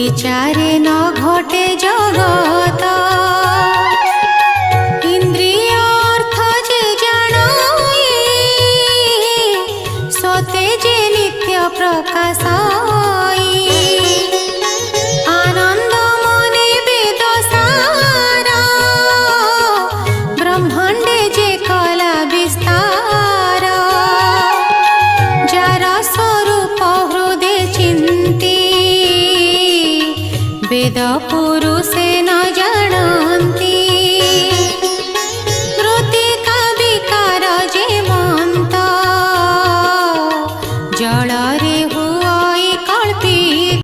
विचारे न घटे जगत इंद्रिय अर्थ जे जानाई सते जे नित्य प्रकाशाई आनंद मने वेद सारा ब्रह्मांडे जे कला विस्तार जार स्वरूप हृदय चिंती वेद पुरुषे